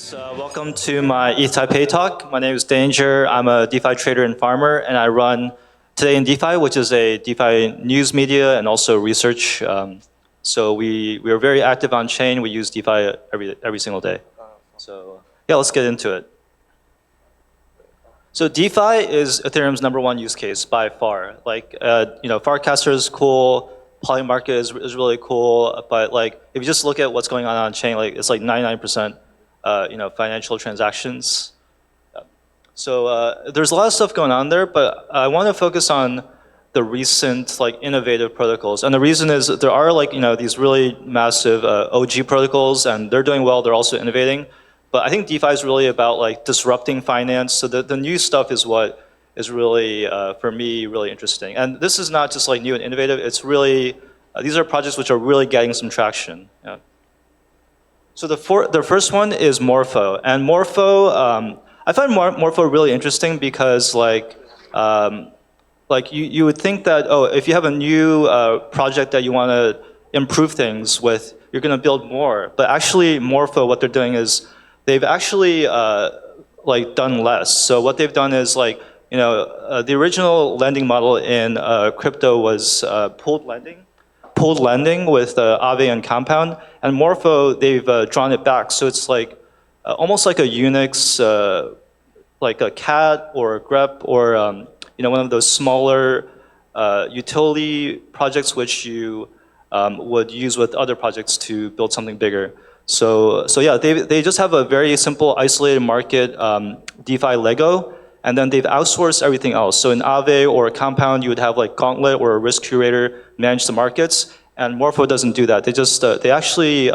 Yes, welcome to my ETHTaipei talk. My name is Danger. I'm a DeFi trader and farmer, and I run Today in DeFi, which is a DeFi news media and also research. So we are very active on chain. We use DeFi every single day. So yeah, let's get into it. So DeFi is Ethereum's #1 use case by far. Like Farcaster is cool. Polymarket is really cool, but like if you just look at what's going on chain, like it's like 99%. Financial transactions. So there's a lot of stuff going on there, but I want to focus on the recent innovative protocols. And the reason is there are these really massive OG protocols, and they're doing well. They're also innovating. But I think DeFi is really about disrupting finance. So the new stuff is what is really for me really interesting. And this is not just new and innovative. It's really these are projects which are really getting some traction. Yeah. So the first one is Morpho, and Morpho, I find Morpho really interesting because you would think that if you have a new project that you want to improve things with, you're going to build more. But actually, Morpho, what they're doing is they've actually done less. So what they've done is the original lending model in crypto was pooled lending with Aave and Compound, and Morpho, they've drawn it back. So it's almost like a Unix, like a cat or a grep or one of those smaller utility projects which you would use with other projects to build something bigger. So yeah, they just have a very simple isolated market DeFi Lego, and then they've outsourced everything else. So in Aave or Compound, you would have Gauntlet or a risk curator manage the markets, and Morpho doesn't do that. They actually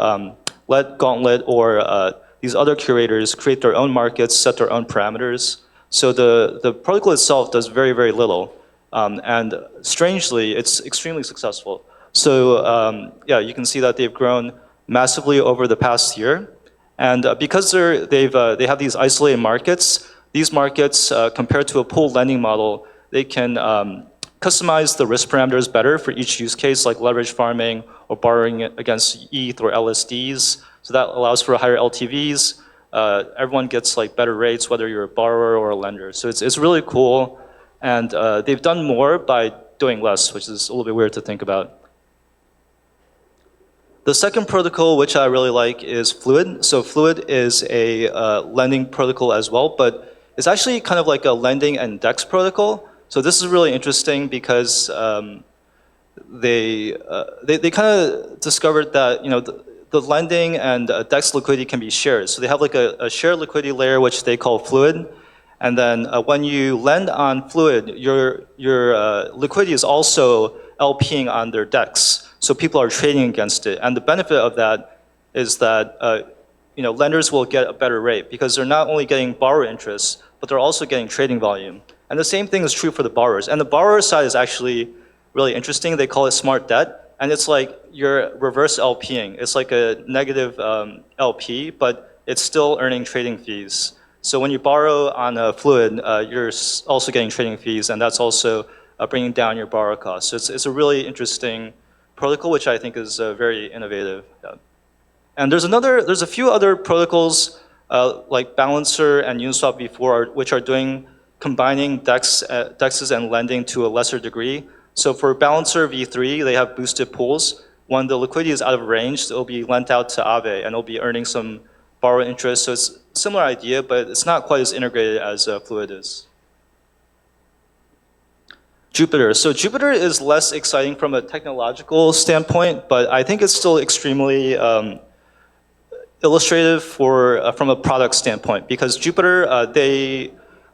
let Gauntlet or these other curators create their own markets, set their own parameters. So the protocol itself does very, very little, and strangely, it's extremely successful. So yeah, you can see that they've grown massively over the past year, and because they have these isolated markets. These markets, compared to a pooled lending model, they can customize the risk parameters better for each use case, like leverage farming or borrowing against ETH or LSDs. So that allows for higher LTVs. Everyone gets better rates, whether you're a borrower or a lender. So it's really cool, and they've done more by doing less, which is a little bit weird to think about. The second protocol, which I really like, is Fluid. So Fluid is a lending protocol as well, but it's actually kind of like a lending and DEX protocol. So this is really interesting because they kind of discovered that the lending and DEX liquidity can be shared. So they have a shared liquidity layer which they call Fluid, and then when you lend on Fluid, your liquidity is also LPing on their DEX. So people are trading against it, and the benefit of that is that lenders will get a better rate because they're not only getting borrower interest, but they're also getting trading volume. And the same thing is true for the borrowers. And the borrower side is actually really interesting. They call it smart debt, and it's like you're reverse LPing. It's like a negative LP, but it's still earning trading fees. So when you borrow on a Fluid, you're also getting trading fees, and that's also bringing down your borrower costs. So it's a really interesting protocol, which I think is very innovative. Yeah. And there's a few other protocols like Balancer and Uniswap v4, which are combining DEXs and lending to a lesser degree. So for Balancer v3, they have boosted pools. When the liquidity is out of range, it'll be lent out to Aave, and it'll be earning some borrower interest. So it's a similar idea, but it's not quite as integrated as Fluid is. Jupiter. So Jupiter is less exciting from a technological standpoint, but I think it's still extremely illustrative from a product standpoint, because Jupiter, they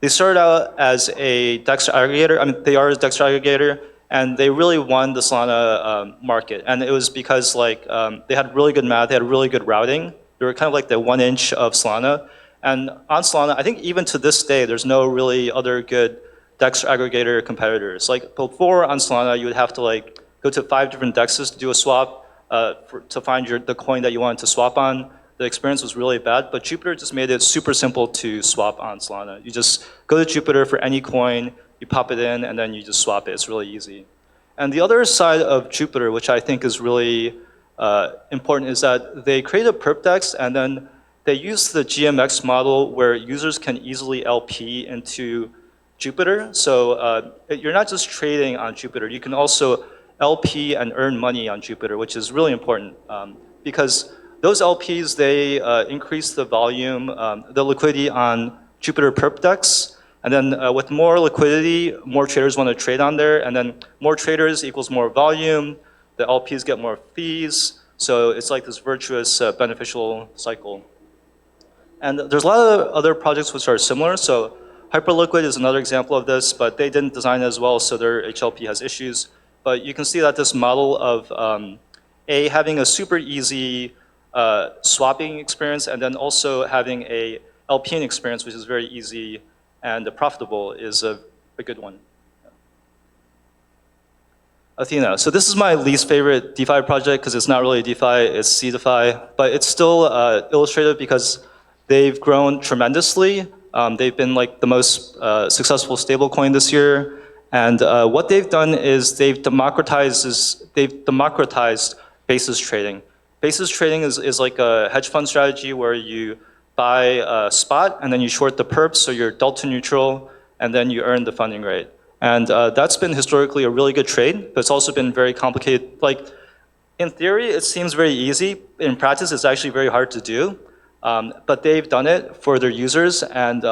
started out as a DEX aggregator. I mean, they are a DEX aggregator, and they really won the Solana market. And it was because they had really good math, they had really good routing. They were kind of like the 1 inch of Solana. And on Solana, I think even to this day, there's no really other good DEX aggregator competitors. Like before on Solana, you would have to go to 5 different DEXs to do a swap to find the coin that you wanted to swap on. The experience was really bad, but Jupiter just made it super simple to swap on Solana. You just go to Jupiter for any coin, you pop it in, and then you just swap it. It's really easy. And the other side of Jupiter, which I think is really important, is that they create a perp DEX, and then they use the GMX model where users can easily LP into Jupiter. So you're not just trading on Jupiter, you can also LP and earn money on Jupiter, which is really important because those LPs, they increase the volume, the liquidity on Jupiter perp DEX. And then with more liquidity, more traders want to trade on there. And then more traders equals more volume. The LPs get more fees. So it's like this virtuous beneficial cycle. And there's a lot of other projects which are similar. So Hyperliquid is another example of this, but they didn't design it as well, so their HLP has issues. But you can see that this model of having a super easy swapping experience and then also having a LPing experience, which is very easy and profitable, is a good one. Athena. So this is my least favorite DeFi project because it's not really DeFi, it's CDeFi, but it's still illustrative because they've grown tremendously. They've been like the most successful stablecoin this year. And what they've done is they've democratized basis trading. Basis trading is like a hedge fund strategy where you buy a spot and then you short the perps, so you're delta neutral, and then you earn the funding rate. And that's been historically a really good trade, but it's also been very complicated. Like in theory, it seems very easy. In practice, it's actually very hard to do. But they've done it for their users, and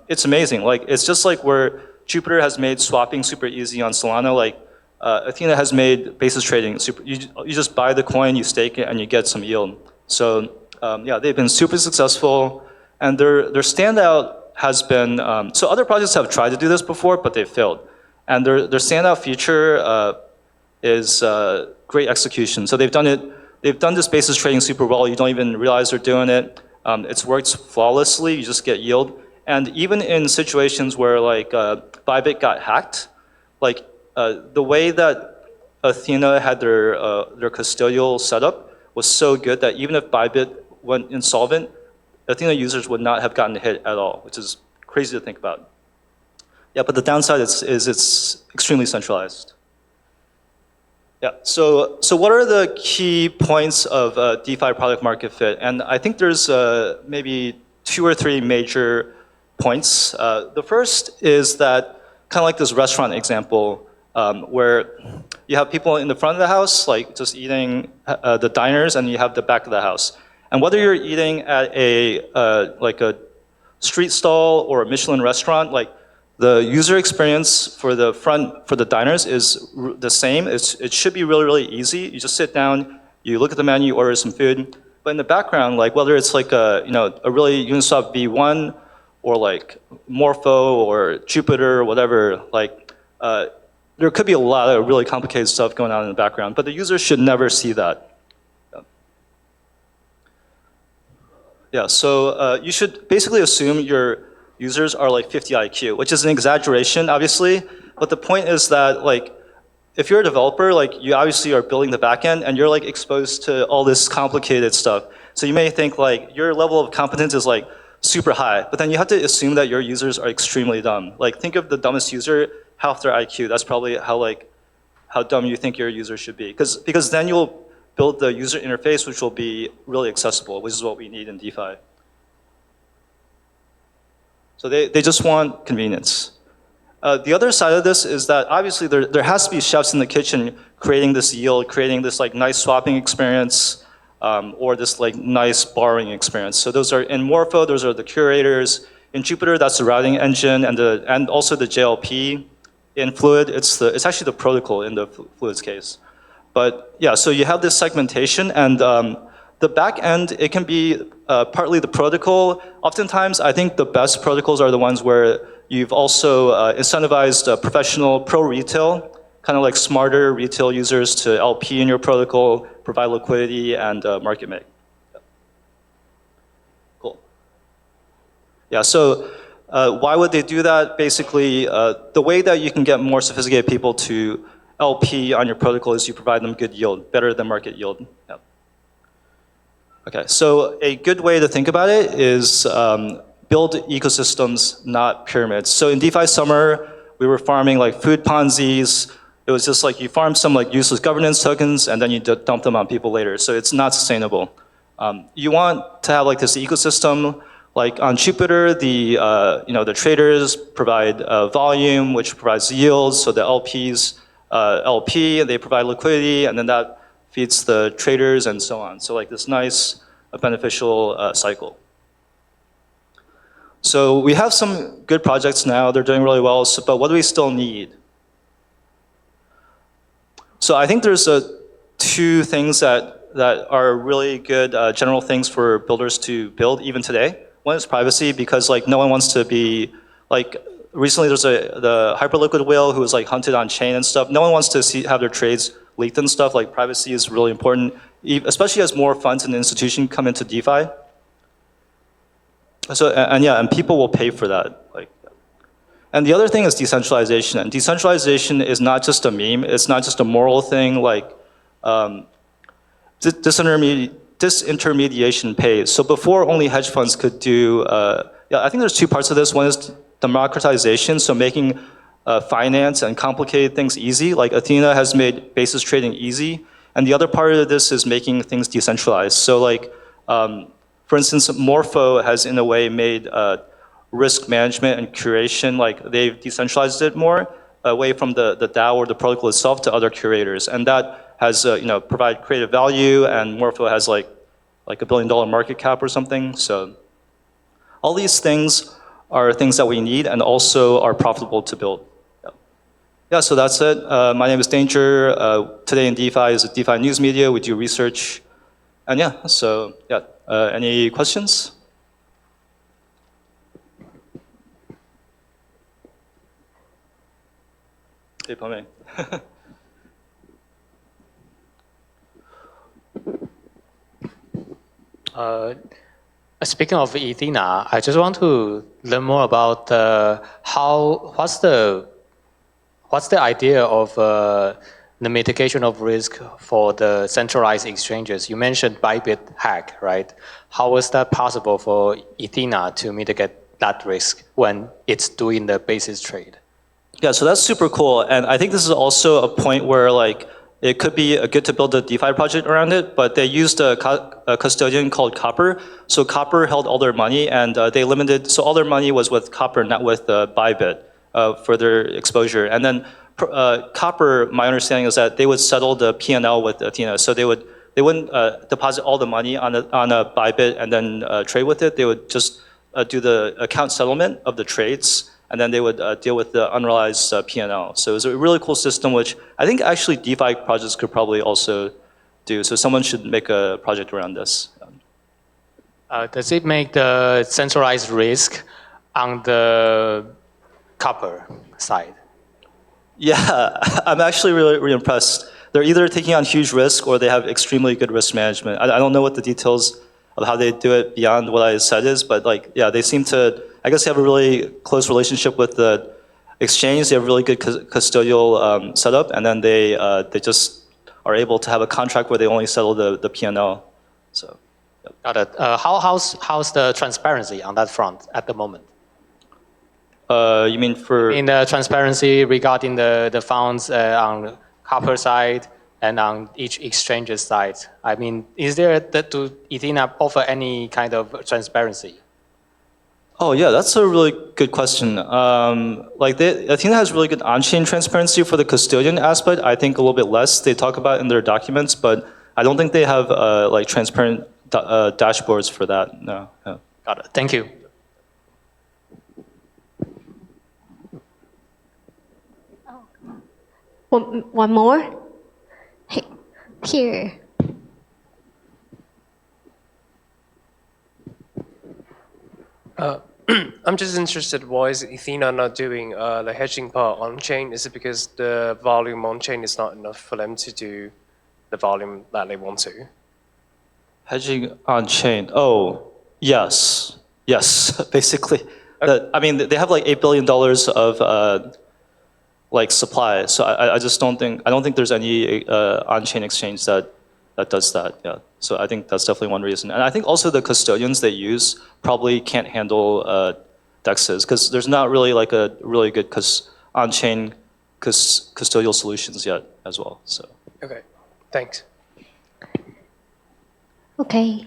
it's amazing. Like it's just like where Jupiter has made swapping super easy on Solana. Like Athena has made basis trading super. You just buy the coin, you stake it, and you get some yield. So yeah, they've been super successful, and their standout has been. So other projects have tried to do this before, but they've failed. And their standout feature is great execution. So they've done it. They've done this basis trading super well. You don't even realize they're doing it. It's worked flawlessly. You just get yield. And even in situations where like Bybit got hacked, like the way that Athena had their custodial setup was so good that even if Bybit went insolvent, Athena users would not have gotten hit at all, which is crazy to think about. Yeah, but the downside is it's extremely centralized. Yeah, so what are the key points of DeFi product market fit? And I think there's maybe 2 or 3 major points. The first is that kind of like this restaurant example where you have people in the front of the house, like just eating the diners, and you have the back of the house. And whether you're eating at like a street stall or a Michelin restaurant, like the user experience for the diners is the same. It should be really, really easy. You just sit down, you look at the menu, order some food. But in the background, like whether it's like a really Uniswap V1 or like Morpho or Jupiter or whatever, like there could be a lot of really complicated stuff going on in the background, but the user should never see that. Yeah, so you should basically assume your users are like 50 IQ, which is an exaggeration, obviously. But the point is that, like, if you're a developer, like, you obviously are building the backend, and you're like exposed to all this complicated stuff. So you may think like your level of competence is like super high, but then you have to assume that your users are extremely dumb. Like, think of the dumbest user, half their IQ. That's probably how dumb you think your user should be, because then you'll build the user interface, which will be really accessible, which is what we need in DeFi. So they just want convenience. The other side of this is that obviously there has to be chefs in the kitchen creating this yield, creating this like nice swapping experience, or this like nice borrowing experience. So those are in Morpho, those are the curators. In Jupiter, that's the routing engine and also the JLP. In Fluid, it's actually the protocol in the Fluid's case. But yeah, so you have this segmentation, and the back end, it can be partly the protocol. Oftentimes, I think the best protocols are the ones where you've also incentivized professional pro retail, kind of like smarter retail users to LP in your protocol, provide liquidity, and market make. Cool. Yeah, so why would they do that? Basically, the way that you can get more sophisticated people to LP on your protocol is you provide them good yield, better than market yield. Yeah. Okay, so a good way to think about it is build ecosystems, not pyramids. So in DeFi summer, we were farming like food Ponzi's. It was just like you farm some like useless governance tokens and then you dump them on people later. So it's not sustainable. You want to have like this ecosystem. Like on Jupiter, the traders provide volume, which provides yields. So the LPs LP, and they provide liquidity, and then that feeds the traders and so on. So like this nice beneficial cycle. So we have some good projects now. They're doing really well. So, but what do we still need? So I think there's two things that are really good general things for builders to build even today. One is privacy, because like no one wants to be like, recently there's the hyperliquid whale who was like hunted on chain and stuff. No one wants to have their trades leaked and stuff. Like privacy is really important, especially as more funds and institutions come into DeFi. So and people will pay for that. And the other thing is decentralization. And decentralization is not just a meme. It's not just a moral thing. Like disintermediation pays. So before, only hedge funds could do. I think there's two parts of this. One is democratization, so making finance and complicated things easy. Like Athena has made basis trading easy. And the other part of this is making things decentralized. So like, for instance, Morpho has in a way made risk management and curation, like they've decentralized it more away from the DAO or the protocol itself to other curators. And that has provide creative value, and Morpho has like $1 billion market cap or something. So all these things are things that we need and also are profitable to build. Yeah, so that's it. My name is Danger. Today in DeFi is a DeFi news media. We do research. And yeah, so yeah, any questions? Hey, Pame. Speaking of Ethena, I just want to learn more about what's the idea of the mitigation of risk for the centralized exchanges. You mentioned Bybit hack, right? How is that possible for Ethena to mitigate that risk when it's doing the basis trade? Yeah, so that's super cool. And I think this is also a point where like it could be good to build a DeFi project around it, but they used a custodian called Copper. So Copper held all their money, and they limited, so all their money was with Copper, not with Bybit for their exposure. And then Copper, my understanding is that they would settle the P&L with Athena. So they wouldn't deposit all the money on a Bybit and then trade with it. They would just do the account settlement of the trades, and then they would deal with the unrealized P&L. So it was a really cool system, which I think actually DeFi projects could probably also do. So someone should make a project around this. Does it make the centralized risk on the Copper side? Yeah, I'm actually really impressed. They're either taking on huge risk or they have extremely good risk management. I don't know what the details of how they do it beyond what I said is, but like, yeah, they seem to, I guess they have a really close relationship with the exchange. They have a really good custodial setup, and then they just are able to have a contract where they only settle the P&L. So, yep. Got it. How's the transparency on that front at the moment? You mean for? In the transparency regarding the funds on Copper side and on each exchange's side. I mean, is there do Ethena offer any kind of transparency? Oh yeah, that's a really good question. Athena has really good on-chain transparency for the custodian aspect. I think a little bit less. They talk about it in their documents, but I don't think they have like transparent dashboards for that. No. Yeah. Got it. Thank you. One more? Hey, here. I'm just interested, why is Ethena not doing the hedging part on-chain? Is it because the volume on-chain is not enough for them to do the volume that they want to? Hedging on-chain. Oh, yes. Yes, basically. Okay. I mean, they have like $8 billion of like supply. So I don't think there's any on-chain exchange that does that. Yeah. So I think that's definitely one reason. And I think also the custodians they use probably can't handle DEXs because there's not really like a really good on-chain custodial solutions yet as well. So. Okay. Thanks. Okay.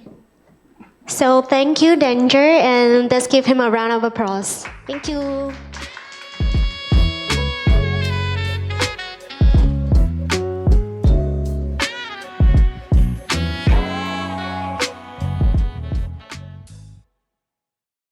So thank you, Danger, and let's give him a round of applause. Thank you.